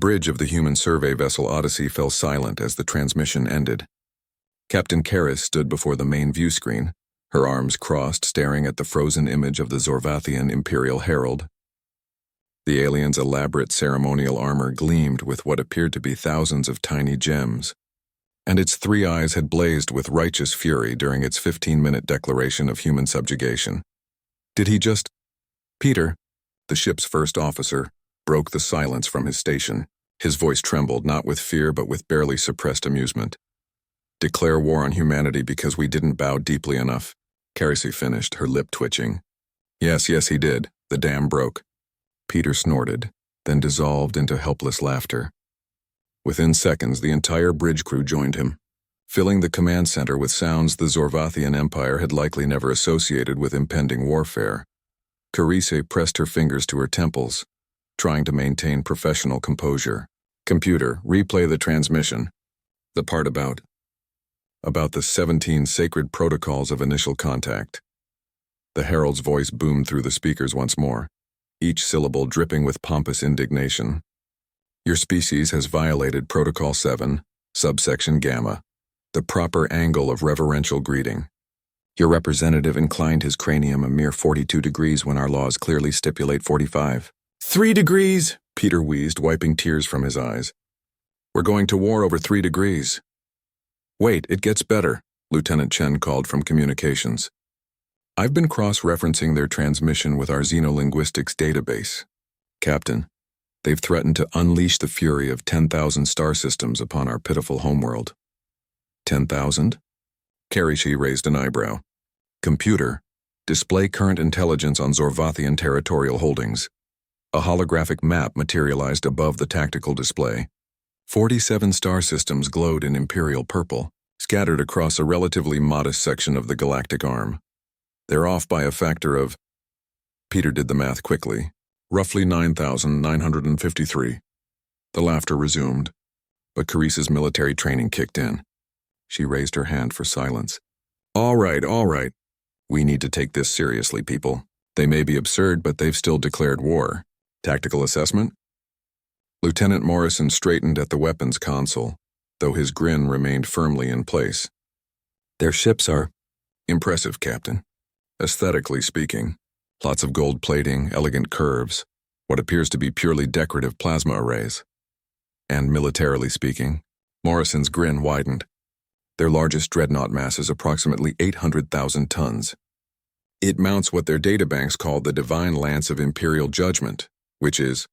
bridge of the human survey vessel Odyssey fell silent as the transmission ended. Captain Karras stood before the main view screen, her arms crossed, staring at the frozen image of the Zorvathian Imperial Herald. The alien's elaborate ceremonial armor gleamed with what appeared to be thousands of tiny gems, and its three eyes had blazed with righteous fury during its 15-minute declaration of human subjugation. Did he just— Peter, the ship's first officer, broke the silence from his station. His voice trembled, not with fear but with barely suppressed amusement. Declare war on humanity because we didn't bow deeply enough, Karras finished, her lip twitching. Yes, he did. The dam broke. Peter snorted, then dissolved into helpless laughter. Within seconds, the entire bridge crew joined him, filling the command center with sounds the Zorvathian Empire had likely never associated with impending warfare. Karras pressed her fingers to her temples, trying to maintain professional composure. Computer, replay the transmission. The part about the 17 sacred protocols of initial contact. The herald's voice boomed through the speakers once more, each syllable dripping with pompous indignation. Your species has violated Protocol 7, subsection Gamma, the proper angle of reverential greeting. Your representative inclined his cranium a mere 42 degrees when our laws clearly stipulate 45. 3 degrees, Peter wheezed, wiping tears from his eyes. We're going to war over 3 degrees. Wait, it gets better, Lieutenant Chen called from communications. I've been cross-referencing their transmission with our xenolinguistics database. Captain, they've threatened to unleash the fury of 10,000 star systems upon our pitiful homeworld. 10,000? Karras raised an eyebrow. Computer, display current intelligence on Zorvathian territorial holdings. A holographic map materialized above the tactical display. 47 star systems glowed in imperial purple, scattered across a relatively modest section of the galactic arm. They're off by a factor of— Peter did the math quickly. Roughly 9,953. The laughter resumed, but Karas's military training kicked in. She raised her hand for silence. All right. We need to take this seriously, people. They may be absurd, but they've still declared war. Tactical assessment? Lieutenant Morrison straightened at the weapons console, though his grin remained firmly in place. Their ships are impressive, Captain. Aesthetically speaking, lots of gold plating, elegant curves, what appears to be purely decorative plasma arrays. And militarily speaking, Morrison's grin widened. Their largest dreadnought mass is approximately 800,000 tons. It mounts what their databanks call the Divine Lance of Imperial Judgment, which is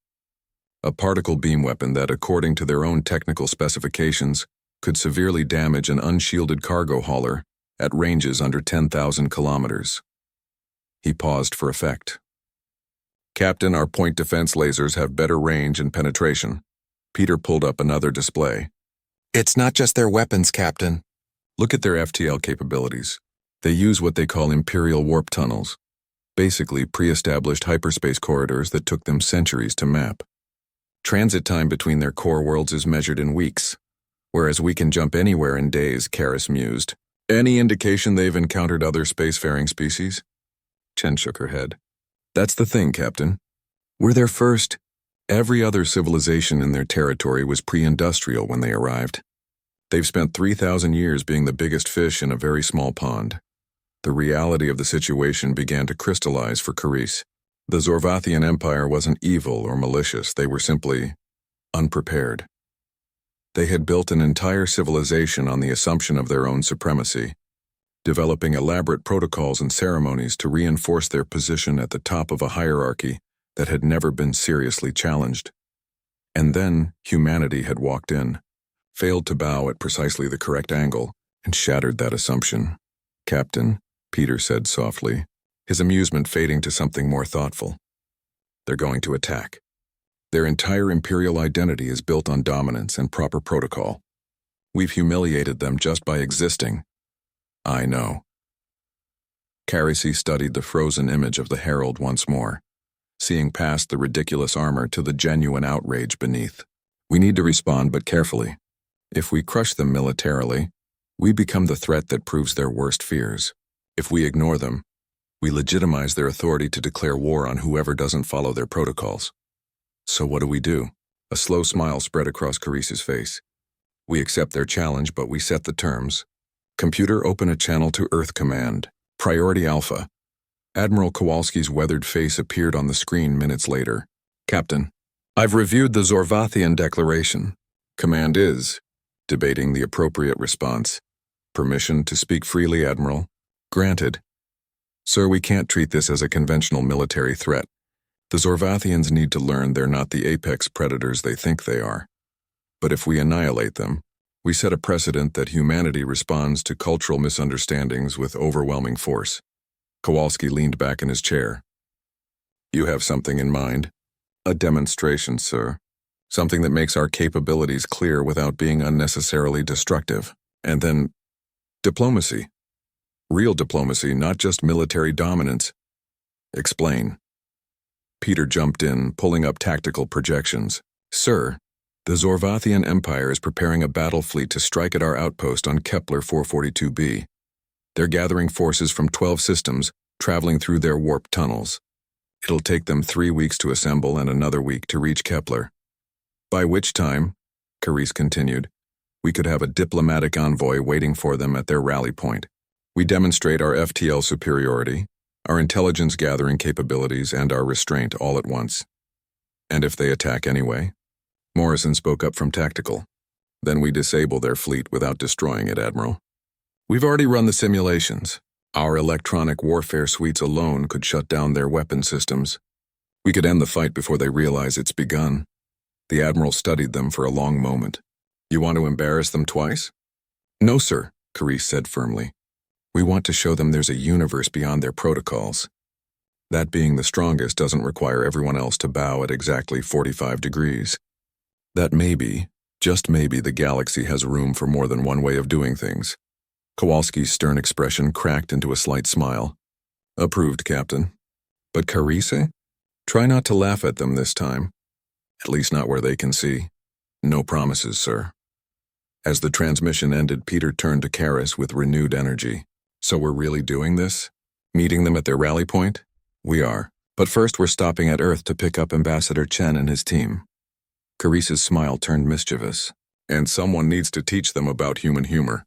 a particle beam weapon that, according to their own technical specifications, could severely damage an unshielded cargo hauler at ranges under 10,000 kilometers. He paused for effect. Captain, our point defense lasers have better range and penetration. Peter pulled up another display. It's not just their weapons, Captain. Look at their FTL capabilities. They use what they call Imperial warp tunnels, basically pre-established hyperspace corridors that took them centuries to map. Transit time between their core worlds is measured in weeks, whereas we can jump anywhere in days, Karras mused. Any indication they've encountered other spacefaring species? Chen shook her head. That's the thing, Captain. We're their first. Every other civilization in their territory was pre-industrial when they arrived. They've spent 3,000 years being the biggest fish in a very small pond. The reality of the situation began to crystallize for Karras. The Zorvathian Empire wasn't evil or malicious, they were simply unprepared. They had built an entire civilization on the assumption of their own supremacy, developing elaborate protocols and ceremonies to reinforce their position at the top of a hierarchy that had never been seriously challenged. And then humanity had walked in, failed to bow at precisely the correct angle, and shattered that assumption. Captain, Peter said softly, his amusement fading to something more thoughtful. They're going to attack. Their entire imperial identity is built on dominance and proper protocol. We've humiliated them just by existing. I know. Karras studied the frozen image of the herald once more, seeing past the ridiculous armor to the genuine outrage beneath. We need to respond, but carefully. If we crush them militarily, we become the threat that proves their worst fears. If we ignore them, we legitimize their authority to declare war on whoever doesn't follow their protocols. So what do? A slow smile spread across Caris's face. We accept their challenge, but we set the terms. Computer, open a channel to Earth Command. Priority Alpha. Admiral Kowalski's weathered face appeared on the screen minutes later. Captain, I've reviewed the Zorvathian Declaration. Command is debating the appropriate response. Permission to speak freely, Admiral. Granted. Sir, we can't treat this as a conventional military threat. The Zorvathians need to learn they're not the apex predators they think they are. But if we annihilate them, we set a precedent that humanity responds to cultural misunderstandings with overwhelming force. Kowalski leaned back in his chair. You have something in mind? A demonstration, sir. Something that makes our capabilities clear without being unnecessarily destructive. And then, diplomacy. Real diplomacy, not just military dominance. Explain. Peter jumped in, pulling up tactical projections. Sir, the Zorvathian Empire is preparing a battle fleet to strike at our outpost on Kepler 442b. They're gathering forces from 12 systems, traveling through their warp tunnels. It'll take them 3 weeks to assemble and another week to reach Kepler. By which time, Caris continued, we could have a diplomatic envoy waiting for them at their rally point. We demonstrate our FTL superiority, our intelligence-gathering capabilities, and our restraint all at once. And if they attack anyway? Morrison spoke up from tactical. Then we disable their fleet without destroying it, Admiral. We've already run the simulations. Our electronic warfare suites alone could shut down their weapon systems. We could end the fight before they realize it's begun. The Admiral studied them for a long moment. You want to embarrass them twice? No, sir, Caris said firmly. We want to show them there's a universe beyond their protocols. That being the strongest doesn't require everyone else to bow at exactly 45 degrees. That maybe, just maybe, the galaxy has room for more than one way of doing things. Kowalski's stern expression cracked into a slight smile. Approved, Captain. But Carise? Try not to laugh at them this time. At least not where they can see. No promises, sir. As the transmission ended, Peter turned to Caris with renewed energy. So we're really doing this? Meeting them at their rally point? We are. But first we're stopping at Earth to pick up Ambassador Chen and his team. Caris's smile turned mischievous. And someone needs to teach them about human humor.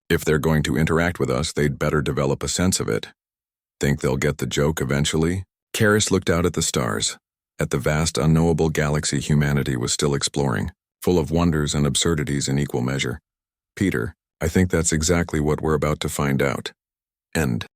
If they're going to interact with us, they'd better develop a sense of it. Think they'll get the joke eventually? Caris looked out at the stars, at the vast unknowable galaxy humanity was still exploring, full of wonders and absurdities in equal measure. Peter, I think that's exactly what we're about to find out. End.